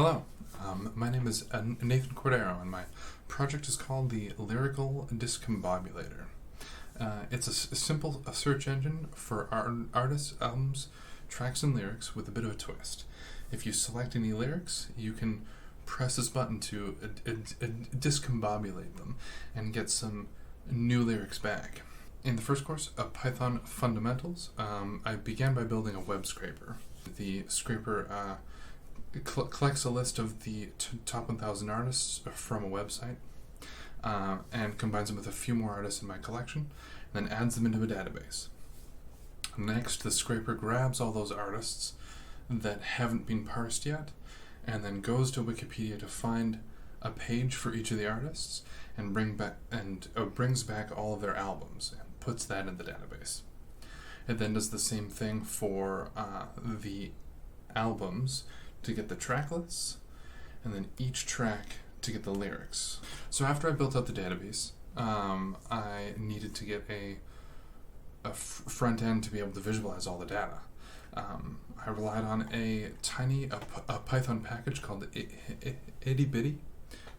Hello, my name is Nathan Cordeiro, and my project is called the Lyrical Discombobulator. It's a simple search engine for artists, albums, tracks, and lyrics with a bit of a twist. If you select any lyrics, you can press this button to discombobulate them and get some new lyrics back. In the first course of Python Fundamentals, I began by building a web scraper. The scraper collects a list of the top 1,000 artists from a website and combines them with a few more artists in my collection, and then adds them into a database. Next, the scraper grabs all those artists that haven't been parsed yet, and then goes to Wikipedia to find a page for each of the artists and brings back all of their albums and puts that in the database. It then does the same thing for the albums to get the track lists, and then each track to get the lyrics. So after I built out the database, I needed to get a front end to be able to visualize all the data. I relied on a tiny Python package called Itty Bitty,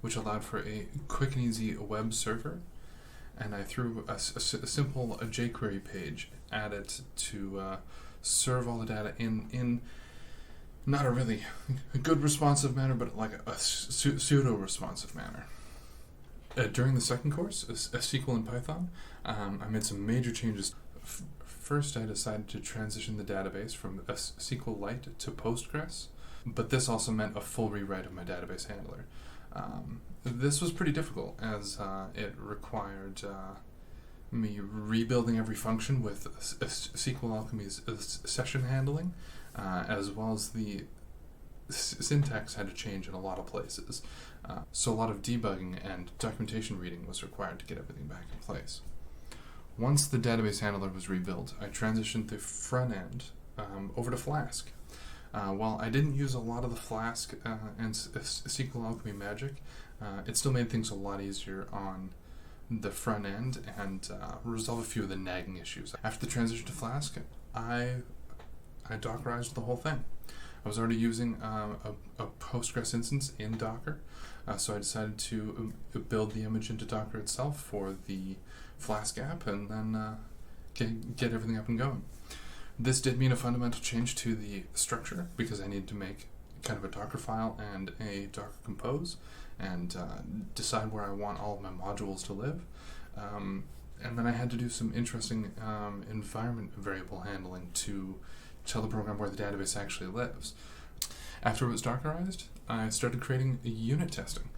which allowed for a quick and easy web server, and I threw a simple jQuery page at it to serve all the data in not a really good responsive manner, but like a pseudo-responsive manner. During the second course, a SQL in Python, I made some major changes. First, I decided to transition the database from a SQLite to Postgres, but this also meant a full rewrite of my database handler. This was pretty difficult, as it required me rebuilding every function with SQL Alchemy's session handling, as well as the syntax had to change in a lot of places. So a lot of debugging and documentation reading was required to get everything back in place. Once the database handler was rebuilt, I transitioned the front end over to Flask. While I didn't use a lot of the Flask and SQL Alchemy magic, it still made things a lot easier on the front end and resolve a few of the nagging issues. After the transition to Flask, I Dockerized the whole thing. I was already using a Postgres instance in Docker, so I decided to build the image into Docker itself for the Flask app, and then get everything up and going. This did mean a fundamental change to the structure, because I needed to make kind of a Docker file and a Docker compose, and decide where I want all of my modules to live. And then I had to do some interesting environment variable handling to tell the program where the database actually lives. After it was Dockerized, I started creating unit testing.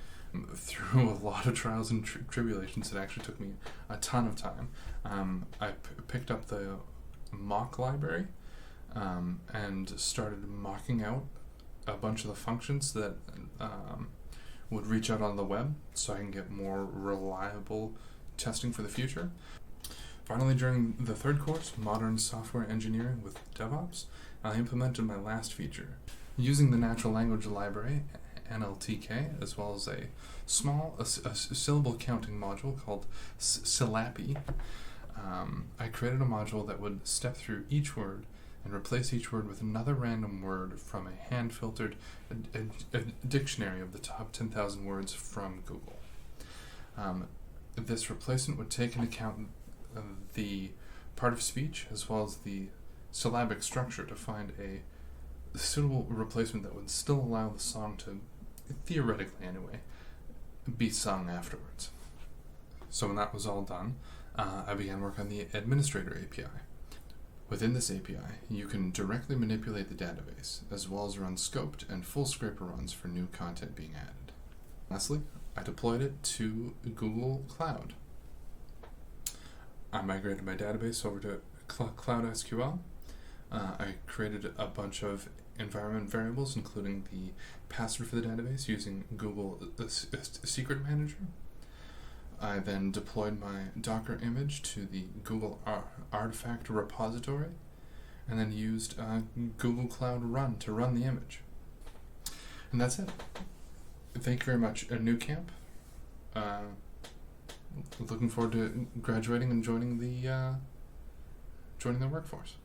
Through a lot of trials and tribulations, it actually took me a ton of time. I picked up the mock library and started mocking out a bunch of the functions that would reach out on the web, so I can get more reliable testing for the future. Finally, during the third course, Modern Software Engineering with DevOps, I implemented my last feature. Using the natural language library, NLTK, as well as a small syllable counting module called Syllabi, I created a module that would step through each word and replace each word with another random word from a hand-filtered dictionary of the top 10,000 words from Google. This replacement would take into account the part of speech as well as the syllabic structure to find a suitable replacement that would still allow the song to, theoretically anyway, be sung afterwards. So when that was all done, I began work on the Administrator API. Within this API, you can directly manipulate the database, as well as run scoped and full scraper runs for new content being added. Lastly, I deployed it to Google Cloud. I migrated my database over to Cloud SQL. I created a bunch of environment variables, including the password for the database using Google Secret Manager. I then deployed my Docker image to the Google Artifact repository, and then used Google Cloud Run to run the image. And that's it. Thank you very much, Nucamp. Looking forward to graduating and joining the workforce.